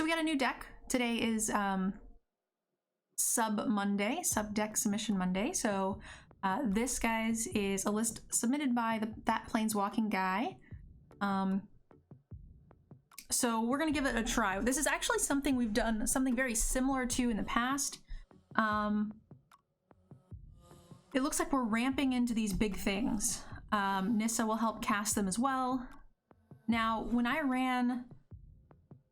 we got a new deck. Today is Sub Monday, Sub Deck Submission Monday. So this, guys, is a list submitted by that Planeswalking guy. So we're gonna give it a try. This is actually something we've done something very similar to in the past. It looks like we're ramping into these big things. Nissa will help cast them as well. Now, when I ran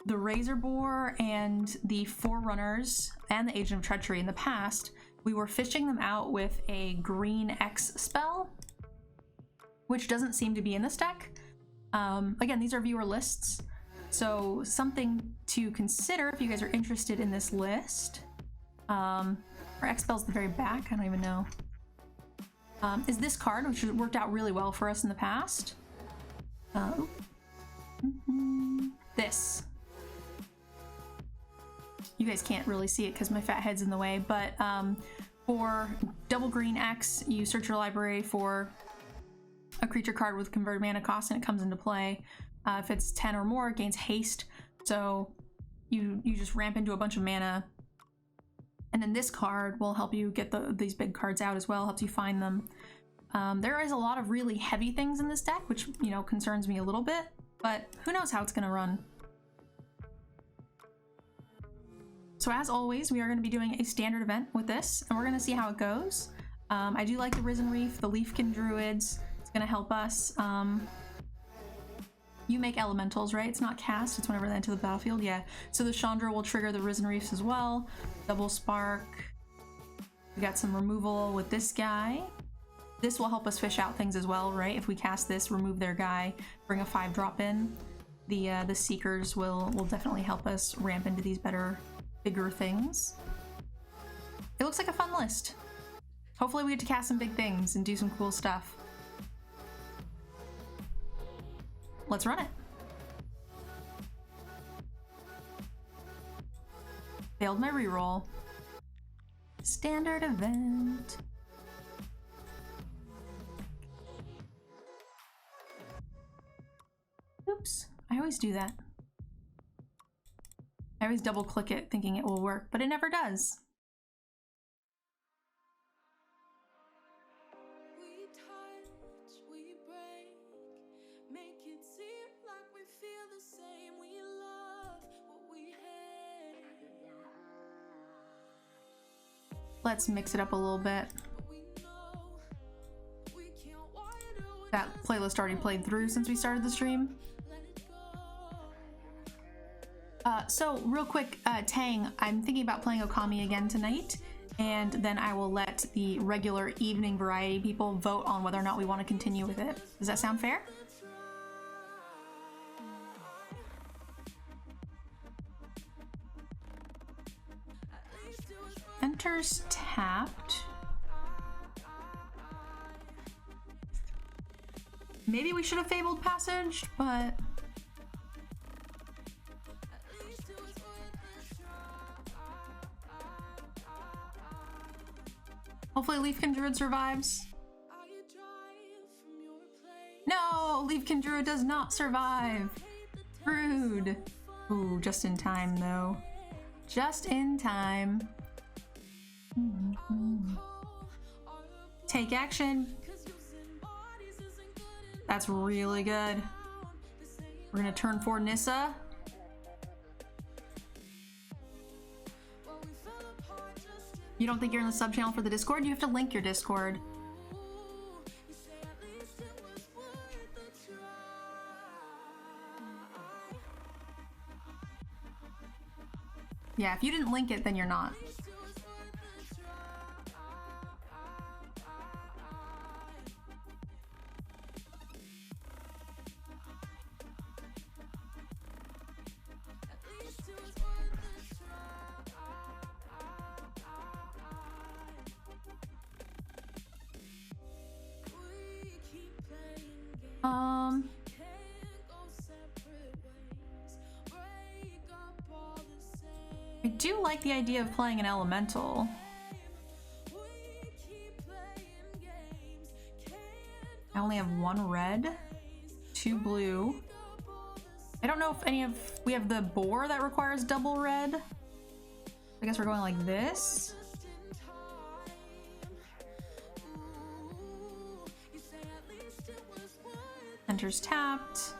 the Razor Boar and the Forerunners and the Agent of Treachery in the past, we were fishing them out with a green X spell, which doesn't seem to be in this deck. Again, these are viewer lists, so something to consider if you guys are interested in this list. Our X spell's at the very back, I don't even know. Is this card, which has worked out really well for us in the past. This. You guys can't really see it because my fat head's in the way, but for double green X, you search your library for a creature card with converted mana cost and it comes into play. If it's 10 or more, it gains haste, so you just ramp into a bunch of mana. And then this card will help you get these big cards out as well, helps you find them. There is a lot of really heavy things in this deck, which, you know, concerns me a little bit, but who knows how it's gonna run. So as always, we are going to be doing a standard event with this, and we're going to see how it goes. I do like the Risen Reef, the Leafkin Druids. It's going to help us. You make elementals, right? It's not cast, it's whenever they enter the battlefield. Yeah, so the Chandra will trigger the Risen Reefs as well. Double Spark. We got some removal with this guy. This will help us fish out things as well, right? If we cast this, remove their guy, bring a 5-drop in. The Seekers will definitely help us ramp into these bigger things. It looks like a fun list. Hopefully we get to cast some big things and do some cool stuff. Let's run it. Failed my reroll. Standard event. Oops, I always do that. I always double click it thinking it will work, but it never does. We touch, we break, make it seem like we feel the same. We love what we hate. Let's mix it up a little bit. That playlist already played through since we started the stream. So real quick, Tang, I'm thinking about playing Okami again tonight, and then I will let the regular evening variety people vote on whether or not we want to continue with it. Does that sound fair? Enters tapped. Maybe we should have Fabled Passage, but hopefully Leafkin Druid survives. No, Leafkin Druid does not survive. Rude. Ooh, just in time though. Just in time. Take action. That's really good. We're gonna turn 4 Nissa. You don't think you're in the sub channel for the Discord? You have to link your Discord. Yeah, if you didn't link it, then you're not. I do like the idea of playing an elemental. I only have 1 red, 2 blue. I I don't know if we have the boar that requires double red. I guess we're going like this. Enters tapped.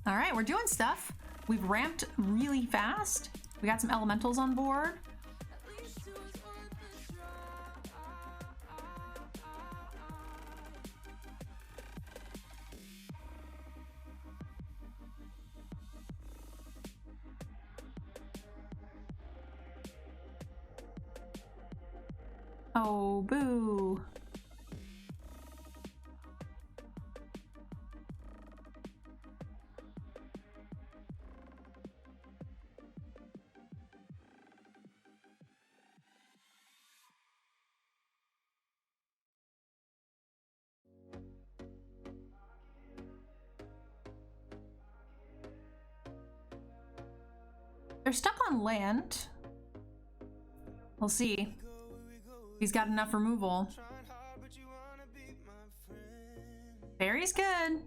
All right, we're doing stuff. We've ramped really fast. We got some elementals on board. Oh, boo. They're stuck on land. We'll see. He's got enough removal. Berry's good.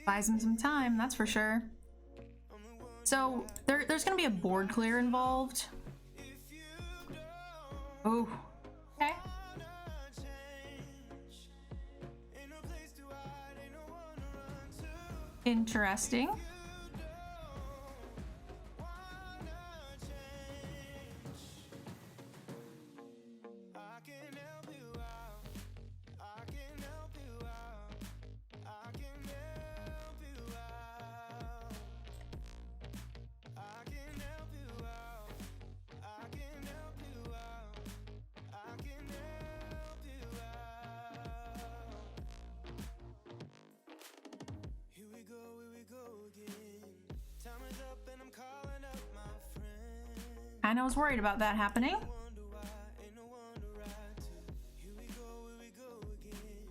Buys him some time, that's for sure. So there's gonna be a board clear involved. Oh, okay. Interesting. I was worried about that happening.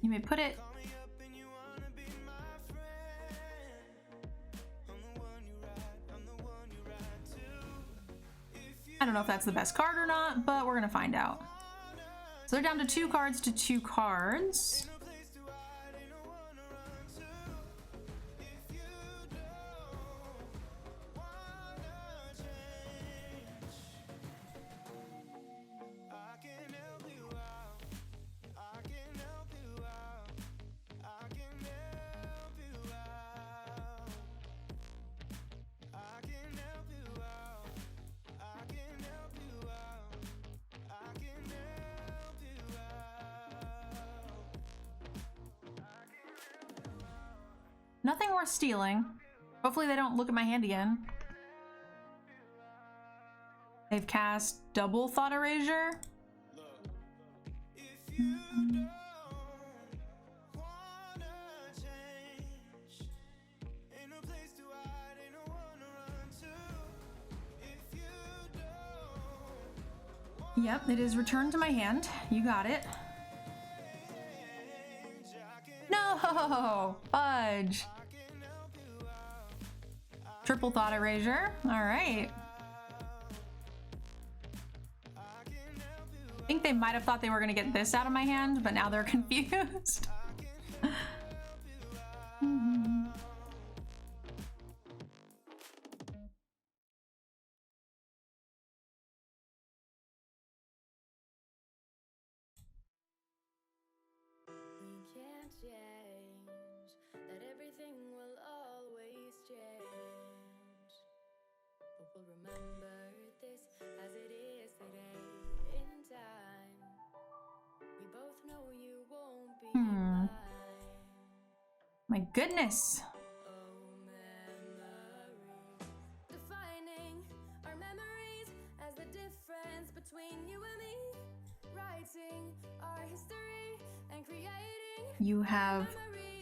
You may put it. I don't know if that's the best card or not, but we're gonna find out. So they're down to 2 cards to 2 cards. Nothing worth stealing. Hopefully they don't look at my hand again. They've cast double Thought Erasure. Yep, it is returned to my hand. You got it. No! Fudge! Triple Thought Erasure. Alright. I think they might have thought they were gonna get this out of my hand, but now they're confused. My goodness. Defining our memories as the difference between you and me. Writing our history and creating. You have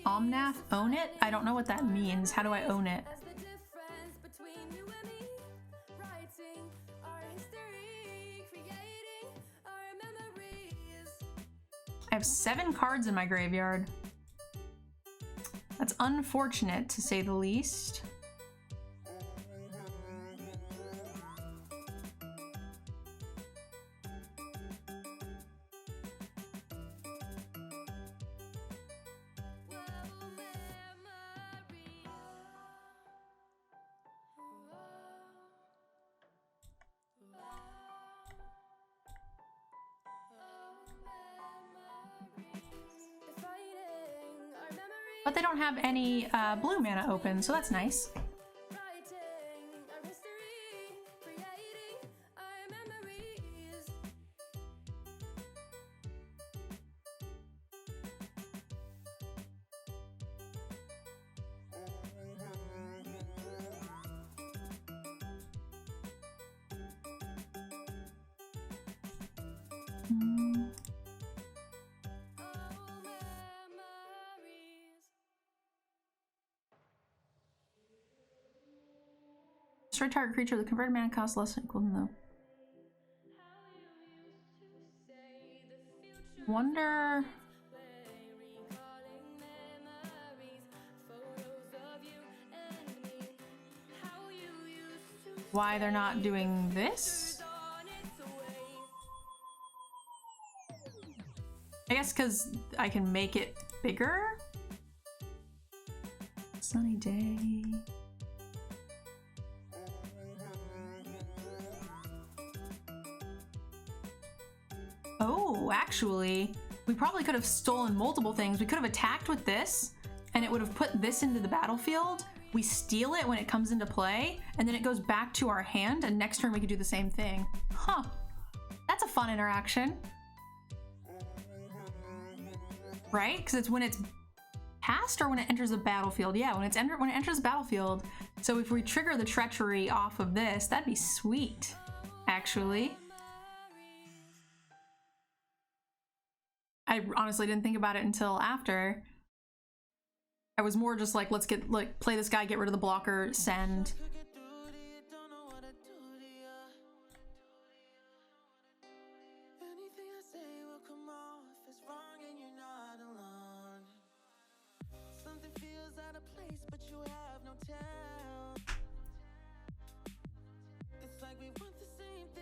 Omnath own it? I don't know what that means. How do I own it? I have 7 cards in my graveyard. That's unfortunate, to say the least. But they don't have any blue mana open, so that's nice. Destroy target creature with a converted mana cost less than equal than the. Wonder why they're not doing this? I guess because I can make it bigger? Sunny day. Oh, actually, we probably could have stolen multiple things. We could have attacked with this, and it would have put this into the battlefield. We steal it when it comes into play, and then it goes back to our hand, and next turn we could do the same thing. Huh. That's a fun interaction. Right? Because it's when it's cast or when it enters the battlefield? Yeah, when it enters the battlefield. So if we trigger the treachery off of this, that'd be sweet, actually. I honestly didn't think about it until after. I was more just like, let's play this guy, get rid of the blocker, send.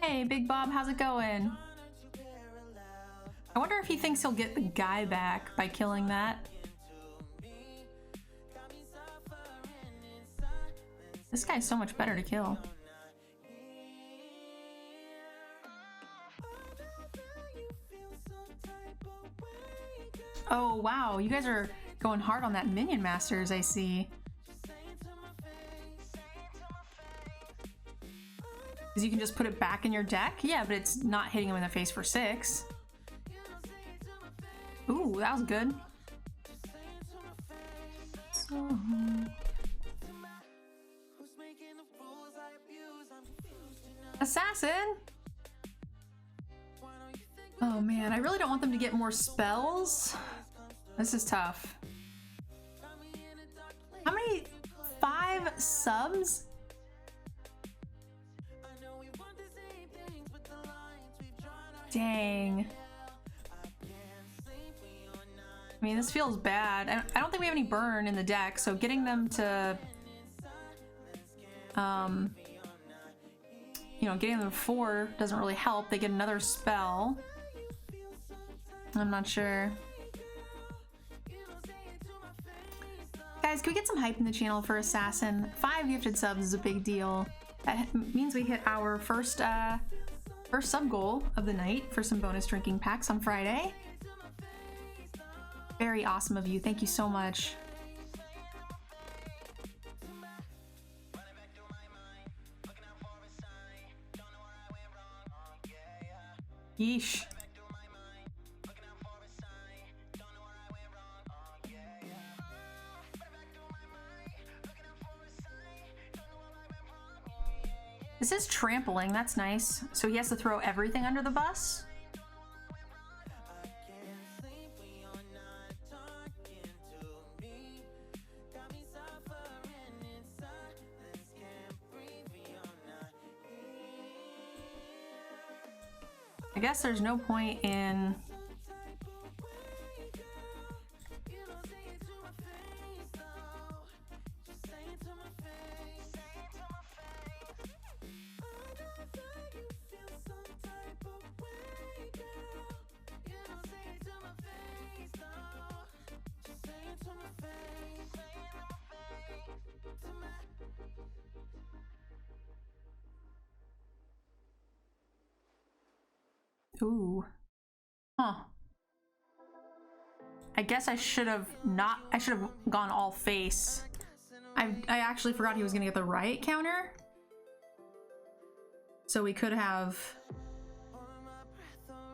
Hey, Big Bob, how's it going? I wonder if he thinks he'll get the guy back by killing that. This guy's so much better to kill. Oh, wow. You guys are going hard on that Minion Masters, I see. Because you can just put it back in your deck? Yeah, but it's not hitting him in the face for 6. Ooh, that was good. So... Assassin? Oh man, I really don't want them to get more spells. This is tough. How many? 5 subs? Dang. I mean, this feels bad. I don't think we have any burn in the deck, so getting them to... you know, getting them to 4 doesn't really help. They get another spell. I'm not sure. Guys, can we get some hype in the channel for Assassin? 5 gifted subs is a big deal. That means we hit our first sub goal of the night for some bonus drinking packs on Friday. Very awesome of you. Thank you so much. Yeesh. This is trampling, that's nice. So he has to throw everything under the bus? I guess there's no point in... Ooh. Huh. I guess I should have gone all face. I actually forgot he was gonna get the riot counter. So we could have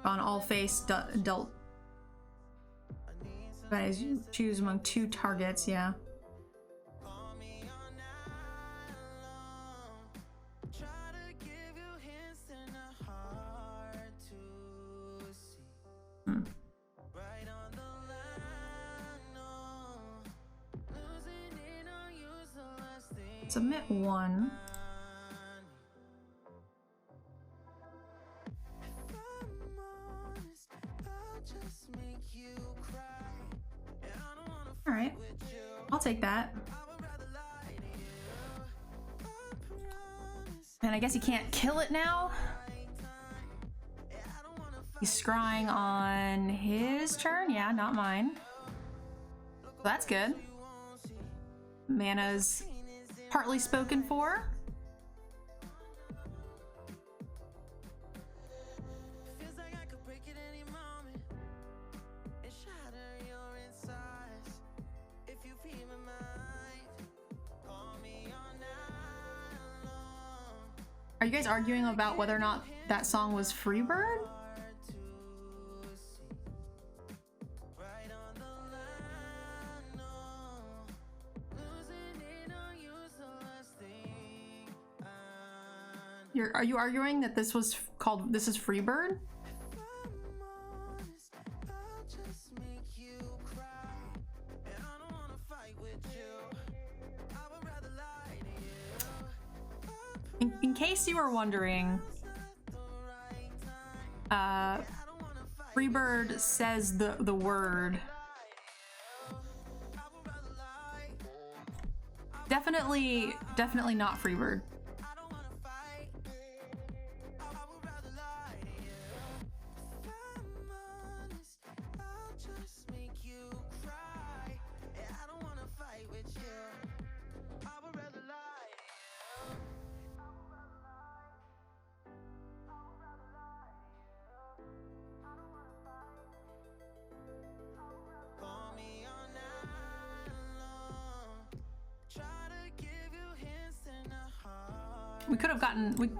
gone all face, dealt. Guys, choose among 2 targets, yeah. Submit 1. All right, I'll take that. And I guess he can't kill it now. He's scrying on his turn. Yeah, not mine. So that's good. Mana's partly spoken for. Are you guys arguing about whether or not that song was Freebird? Are you arguing that this is Freebird? In case you were wondering, Freebird says the word. Definitely not Freebird.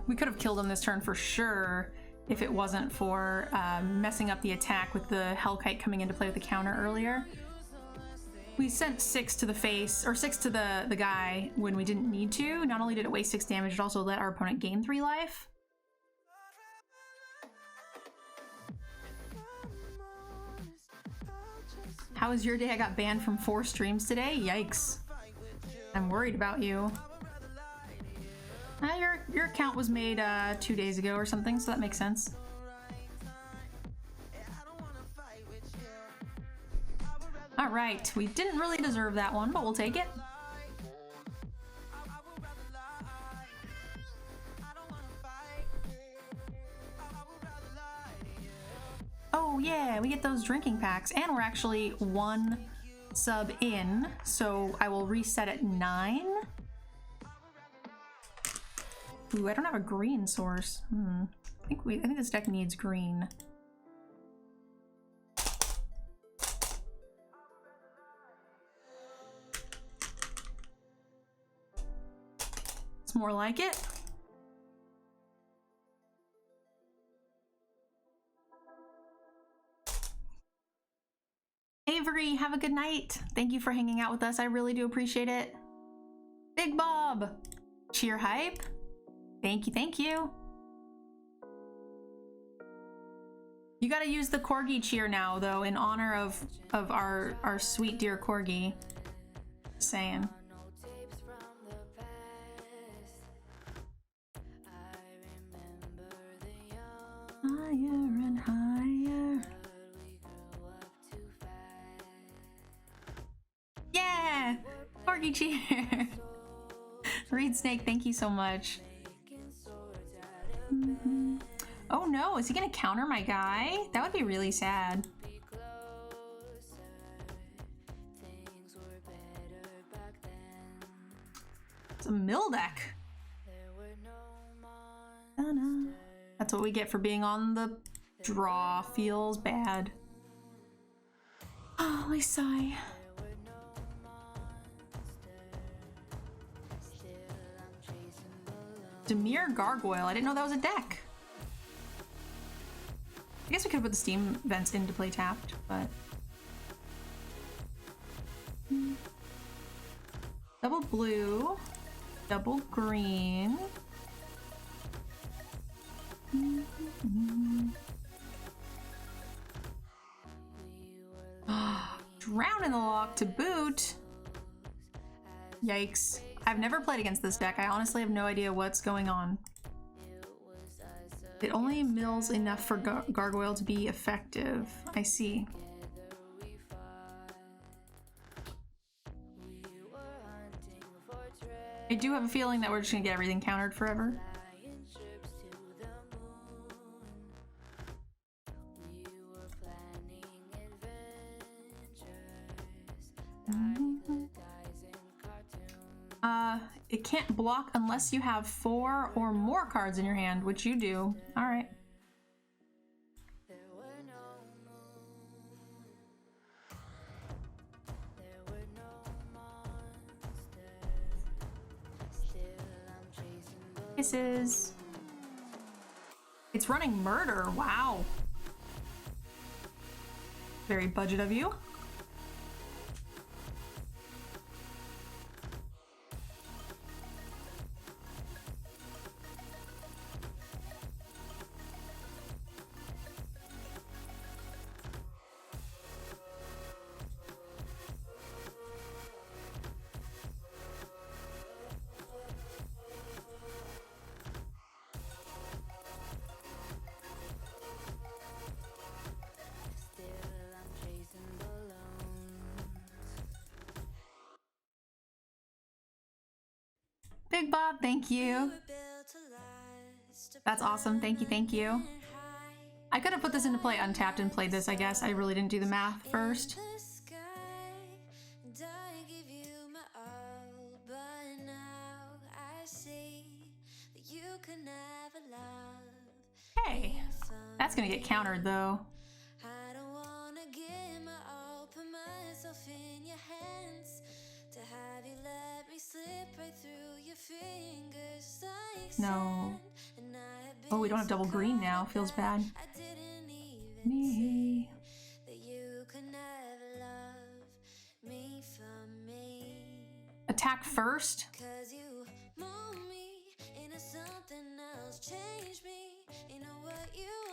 We could have killed him this turn for sure if it wasn't for messing up the attack with the Hellkite coming into play with the counter earlier. We sent 6 to the face, or 6 to the guy when we didn't need to. Not only did it waste 6 damage, it also let our opponent gain 3 life. How was your day? I got banned from 4 streams today. Yikes. I'm worried about you. Your account was made 2 days ago or something, so that makes sense. All right, we didn't really deserve that one, but we'll take it. Oh yeah, we get those drinking packs, and we're actually 1 sub in, so I will reset at 9. Ooh, I don't have a green source. I think this deck needs green. It's more like it. Avery, have a good night. Thank you for hanging out with us. I really do appreciate it. Big Bob, cheer hype. Thank you, thank you. You gotta use the corgi cheer now, though, in honor of our sweet dear corgi. Just saying. Higher and higher. Yeah! Corgi cheer! Reed Snake, thank you so much. Oh no, is he gonna counter my guy? That would be really sad. It's a mill deck. That's what we get for being on the draw feels bad. Oh, I sigh. Mtgnerdgirl. I didn't know that was a deck. I guess we could put the steam vents into play tapped, but... Double blue. Double green. Drown in the lock to boot. Yikes. I've never played against this deck. I honestly have no idea what's going on. It only mills enough for Gargoyle to be effective. I see. I do have a feeling that we're just gonna get everything countered forever. It can't block unless you have 4 or more cards in your hand, which you do. All right. Kisses. It's running murder. Wow. Very budget of you. Big Bob, thank you. That's awesome. Thank you, thank you. I could have put this into play untapped and played this, I guess. I really didn't do the math first. Hey, that's gonna get countered though. No. Oh, we don't have double green now. Feels bad. Me. Attack first?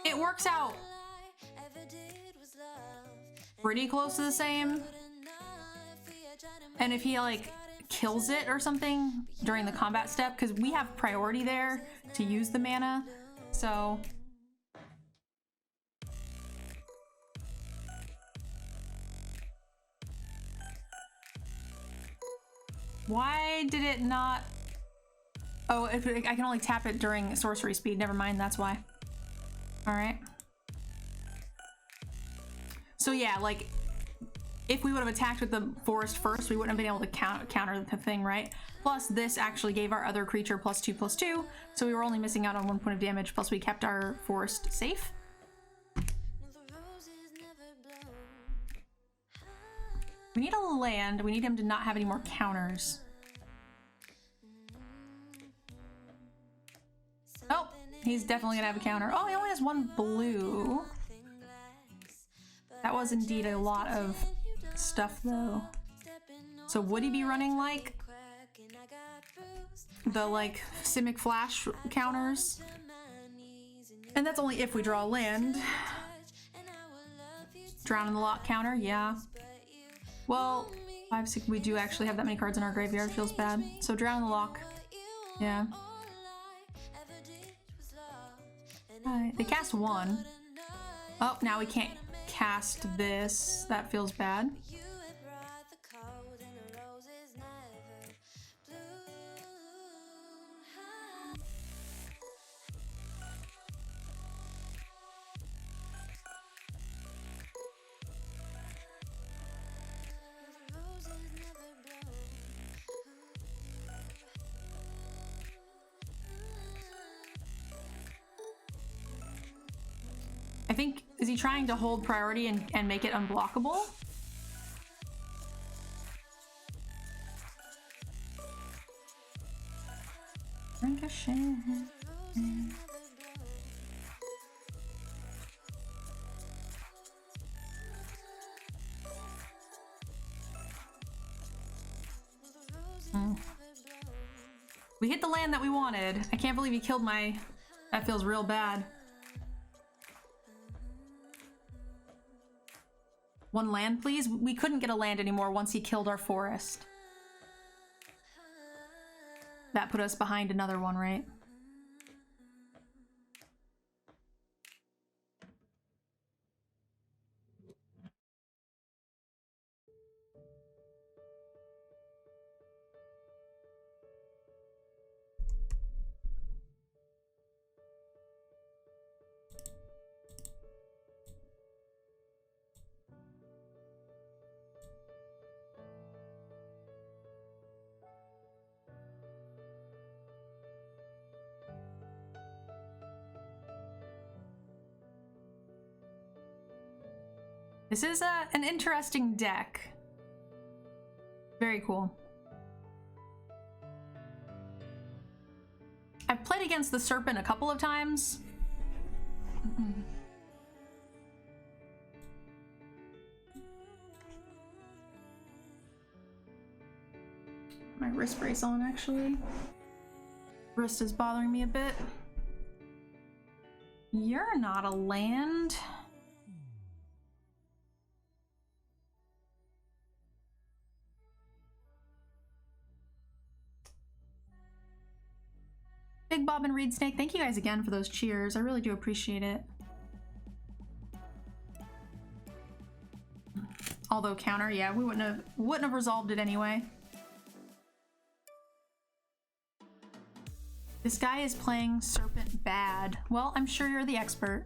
It works out pretty close to the same. And if he like kills it or something during the combat step, because we have priority there to use the mana, so why did it not? Oh, I can only tap it during sorcery speed. Never mind, that's why. All right. So yeah, like if we would have attacked with the forest first, we wouldn't have been able to counter the thing, right? Plus, this actually gave our other creature +2/+2, so we were only missing out on 1 point of damage, plus we kept our forest safe. We need a land. We need him to not have any more counters. Oh, he's definitely gonna have a counter. Oh, he only has 1 blue. That was indeed a lot of stuff though. So would he be running like the like Simic Flash counters? And that's only if we draw land. Drown in the Lock counter, yeah. Well, 5, 6, we do actually have that many cards in our graveyard, feels bad. So Drown in the Lock, yeah. They cast 1. Oh, now we can't cast this. That feels bad. I think, is he trying to hold priority and make it unblockable? Ricochet. We hit the land that we wanted. I can't believe he killed my... That feels real bad. One land, please? We couldn't get a land anymore once he killed our forest. That put us behind another one, right? This is an interesting deck. Very cool. I've played against the Serpent a couple of times. My wrist brace on, actually. Wrist is bothering me a bit. You're not a land. Big Bob and Reed Snake, thank you guys again for those cheers. I really do appreciate it. Although counter, yeah, we wouldn't have resolved it anyway. This guy is playing Serpent bad. Well, I'm sure you're the expert.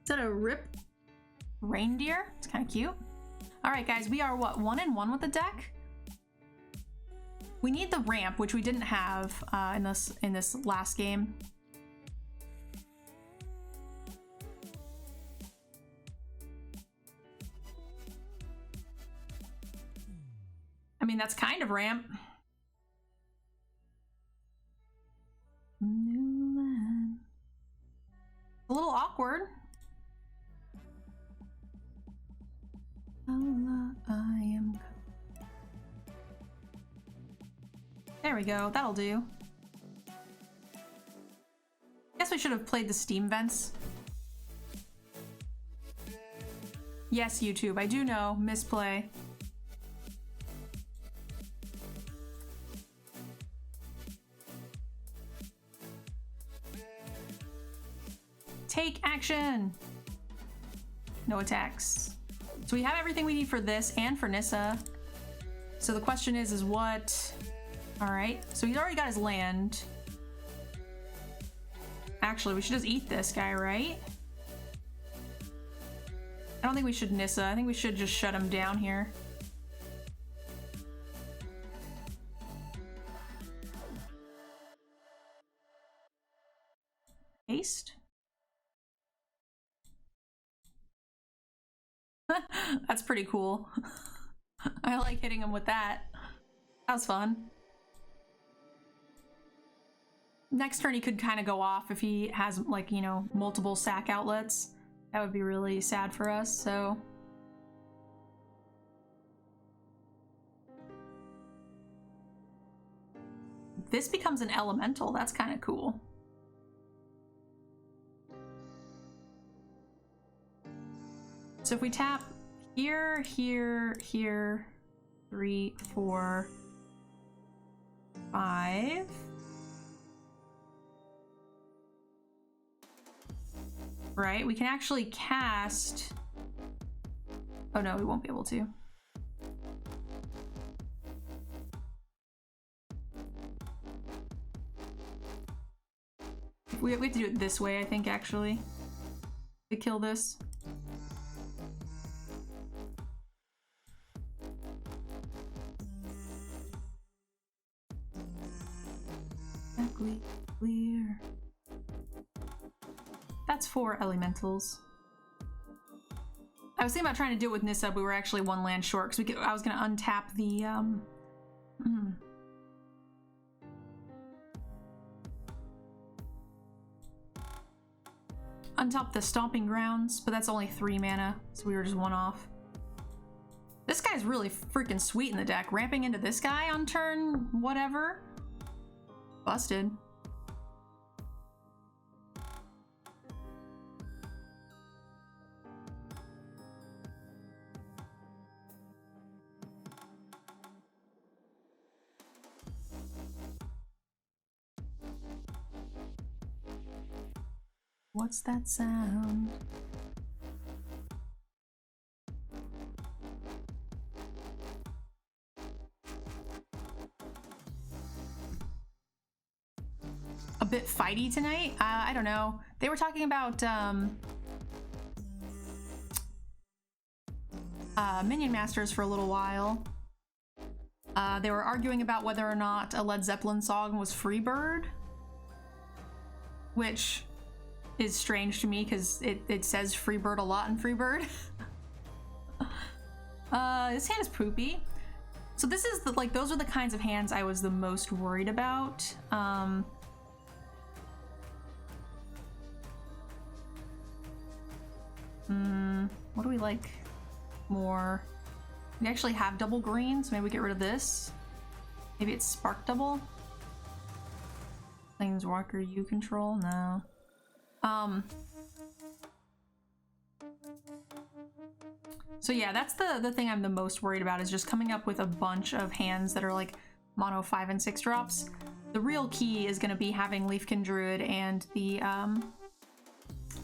Is that a rip reindeer? It's kind of cute. All right, guys, we are what, 1-1 with the deck? We need the ramp, which we didn't have in this last game. I mean, that's kind of ramp. New land. A little awkward. I am. There we go. That'll do. Guess we should have played the Steam vents. Yes, YouTube. I do know. Misplay. Take action! No attacks. So we have everything we need for this and for Nissa. So the question is what? All right, so he's already got his land. Actually, we should just eat this guy, right? I don't think we should Nissa. I think we should just shut him down here. Haste? That's pretty cool. I like hitting him with that. That was fun. Next turn he could kind of go off if he has, like, you know, multiple sack outlets. That would be really sad for us, so... This becomes an elemental. That's kind of cool. So if we tap here, here, here, 3, 4, 5. Right, we can actually cast... Oh no, we won't be able to. We have to do it this way, I think, actually, to kill this. Exactly clear. That's 4 elementals. I was thinking about trying to do it with Nissa, but we were actually 1 land short because I was gonna untap the untap the Stomping Grounds, but that's only 3 mana, so we were just 1 off. This guy's really freaking sweet in the deck. Ramping into this guy on turn whatever. Busted. What's that sound? A bit fighty tonight? I don't know. They were talking about Minion Masters for a little while. They were arguing about whether or not a Led Zeppelin song was Freebird, which is strange to me because it says Freebird a lot in Freebird. This hand is poopy. So this is like those are the kinds of hands I was the most worried about. What do we like more? We actually have double green, so maybe we get rid of this. Maybe it's Spark Double. Planeswalker you control? No. So yeah, that's the thing I'm the most worried about, is just coming up with a bunch of hands that are like mono 5 and 6 drops. The real key is going to be having Leafkin Druid and the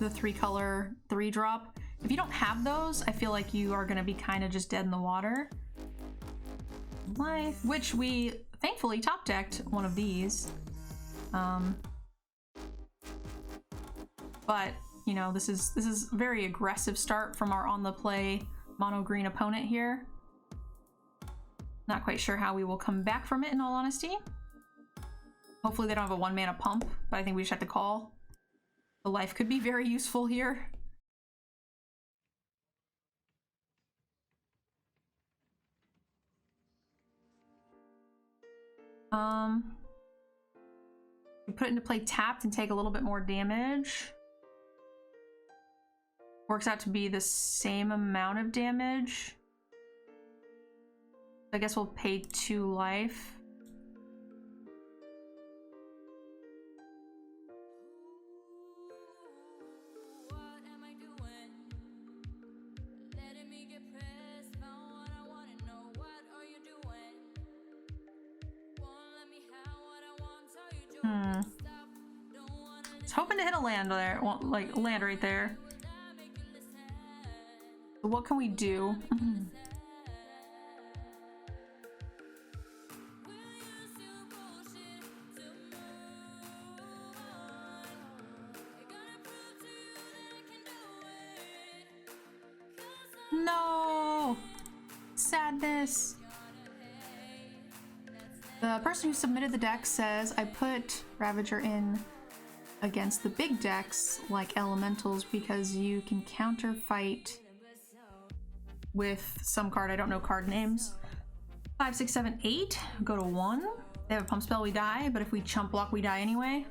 3-color 3-drop. If you don't have those, I feel like you are going to be kind of just dead in the water. Life, which we thankfully top decked one of these. But you know, this is very aggressive start from our on the play mono green opponent here. Not quite sure how we will come back from it, in all honesty. Hopefully they don't have a 1 mana pump, but I think we just have to call. The life could be very useful here. We put it into play tapped and take a little bit more damage. Works out to be the same amount of damage. I guess we'll pay 2 life. I was hoping to hit a land there, well, like land right there. So what can we do? No! Sadness. The person who submitted the deck says, I put Ravager in against the big decks like Elementals because you can counter fight with some card. I don't know card names. 5, 6, 7, 8. Go to 1. They have a pump spell, we die, but if we chump block, we die anyway.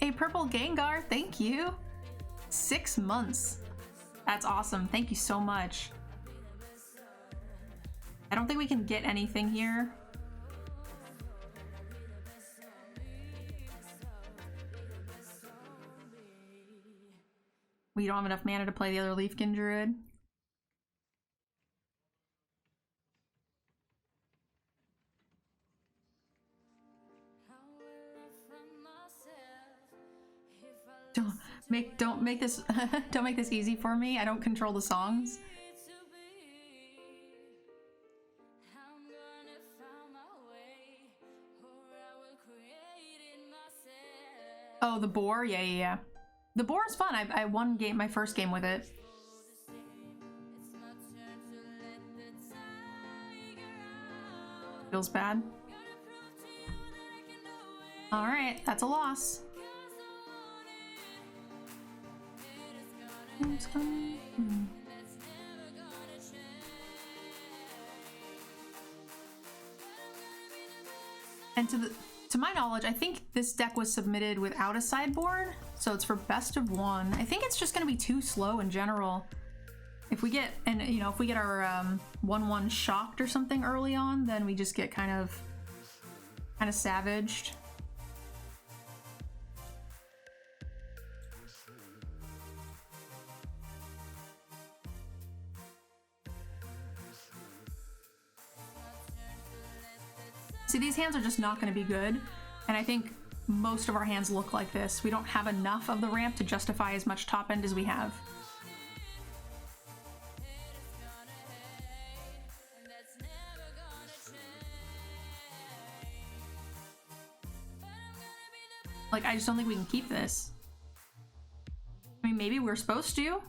A purple Gengar, thank you. 6 months. That's awesome. Thank you so much. I don't think we can get anything here. We don't have enough mana to play the other Leafkin Druid. Don't make this don't make this easy for me. I don't control the songs. Oh, the boar? Yeah, yeah, yeah. The boar is fun. I won my first game with it. Feels bad. All right, that's a loss. And to my knowledge, I think this deck was submitted without a sideboard, so it's for best of one. I think it's just going to be too slow in general. If we get, and you know, if we get our 1/1 shocked or something early on, then we just get kind of savaged. See, these hands are just not going to be good, and I think most of our hands look like this. We don't have enough of the ramp to justify as much top end as we have. Like, I just don't think we can keep this. I mean, maybe we're supposed to.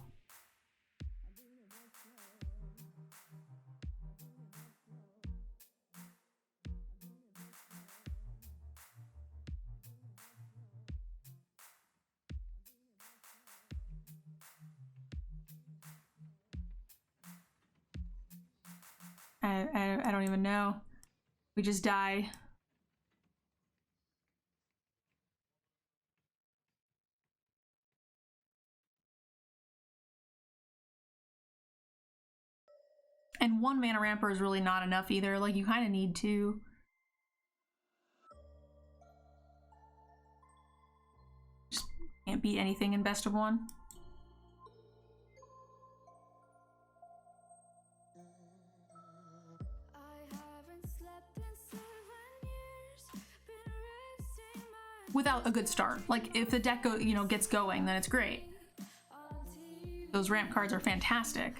I don't even know. We just die. And 1 mana ramper is really not enough either. Like, you kind of need 2. Just can't beat anything in best of 1. Without a good start. Like, if the deck gets going, then it's great. Those ramp cards are fantastic.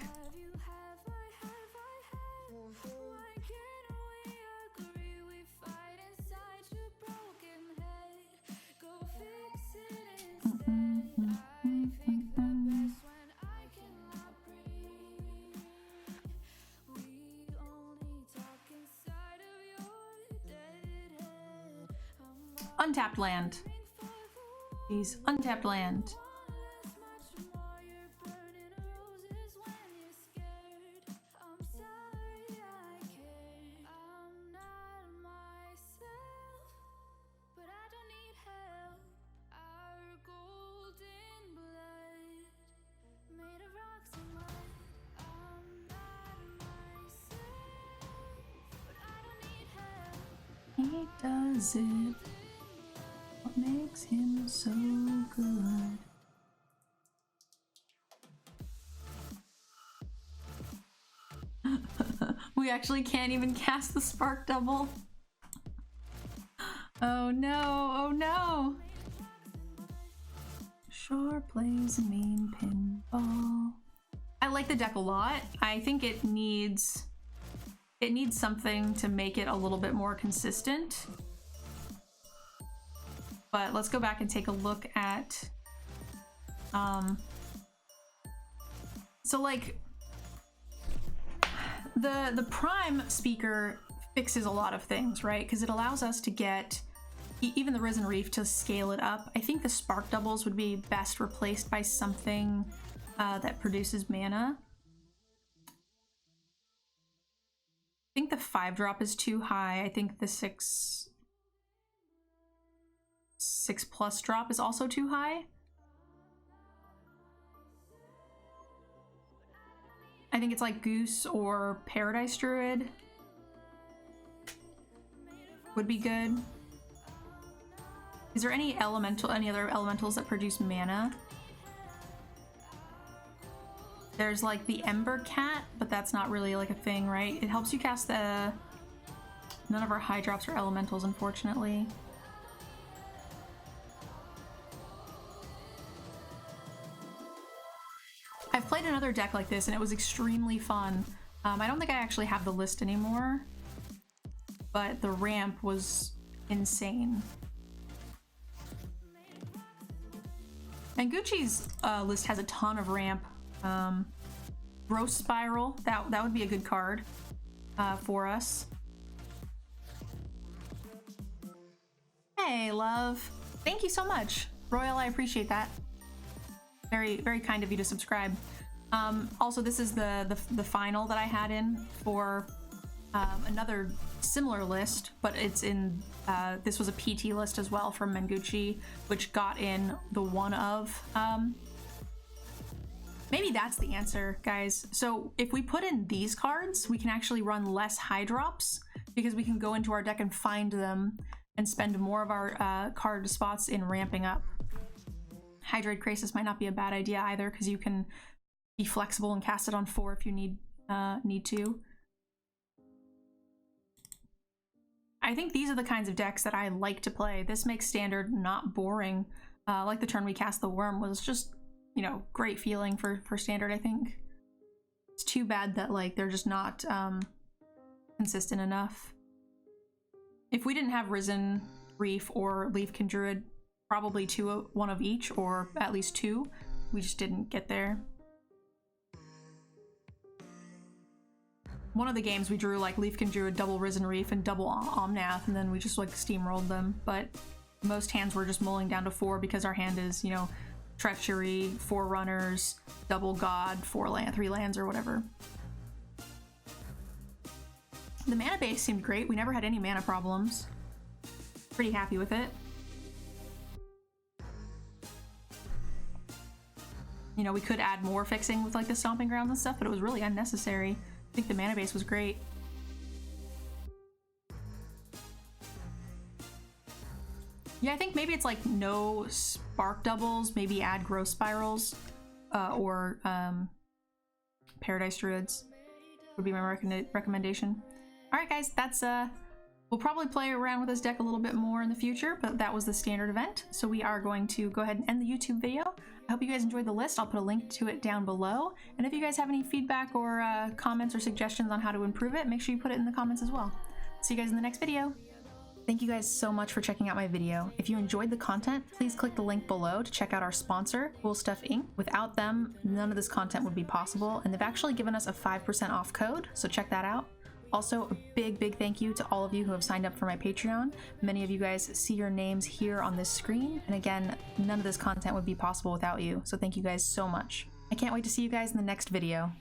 Untapped land. Please, untapped land. He does it. What makes him so good? We actually can't even cast the spark double. Oh no, oh no. Sure plays a mean pinball. I like the deck a lot. I think it needs something to make it a little bit more consistent. But let's go back and take a look at so like the Prime speaker fixes a lot of things, right? Because it allows us to get even the Risen Reef to scale it up. I think the Spark Doubles would be best replaced by something that produces mana. I think the 5-drop is too high. I think the 6+ drop is also too high. I think it's like Goose or Paradise Druid would be good. Is there any other elementals that produce mana? There's like the Ember Cat, but that's not really like a thing, right? It helps you cast the... None of our high drops are elementals, unfortunately. I've played another deck like this and it was extremely fun. I don't think I actually have the list anymore, but the ramp was insane. And Gucci's list has a ton of ramp. Growth Spiral, that would be a good card for us. Hey, love. Thank you so much. Royal, I appreciate that. Very, very kind of you to subscribe. Also, this is the final that I had in for another similar list, but it's in, this was a PT list as well from Mengucci, which got in the one of, maybe that's the answer, guys. So if we put in these cards, we can actually run less high drops because we can go into our deck and find them and spend more of our card spots in ramping up. Hydrate Crisis might not be a bad idea either because you can be flexible and cast it on 4 if you need to. I think these are the kinds of decks that I like to play. This makes Standard not boring. Like the turn we cast the Worm was just, you know, great feeling for Standard, I think. It's too bad that, like, they're just not consistent enough. If we didn't have Risen Reef or Leafkin Druid, probably one of each, or at least 2. We just didn't get there. One of the games we drew like Leafkin Druid, double Risen Reef, and double Omnath, and then we just like steamrolled them. But most hands were just mulling down to 4 because our hand is, you know, Treachery, 4 runners, double God, 3 lands or whatever. The mana base seemed great. We never had any mana problems. Pretty happy with it. You know, we could add more fixing with like the Stomping Grounds and stuff, but it was really unnecessary. I think the mana base was great. Yeah, I think maybe it's like no Spark Doubles, maybe add Growth Spirals, or Paradise Druids would be my recommendation. Alright guys, that's we'll probably play around with this deck a little bit more in the future, but that was the Standard event, so we are going to go ahead and end the YouTube video. I hope you guys enjoyed the list. I'll put a link to it down below, and if you guys have any feedback or comments or suggestions on how to improve it, make sure you put it in the comments as well. See you guys in the next video. Thank you guys so much for checking out my video. If you enjoyed the content, please click the link below to check out our sponsor, Cool Stuff Inc. Without them, none of this content would be possible, and they've actually given us a 5% off code, so check that out. Also, a big thank you to all of you who have signed up for my Patreon. Many of you guys see your names here on this screen, and again, none of this content would be possible without you, so thank you guys so much. I can't wait to see you guys in the next video.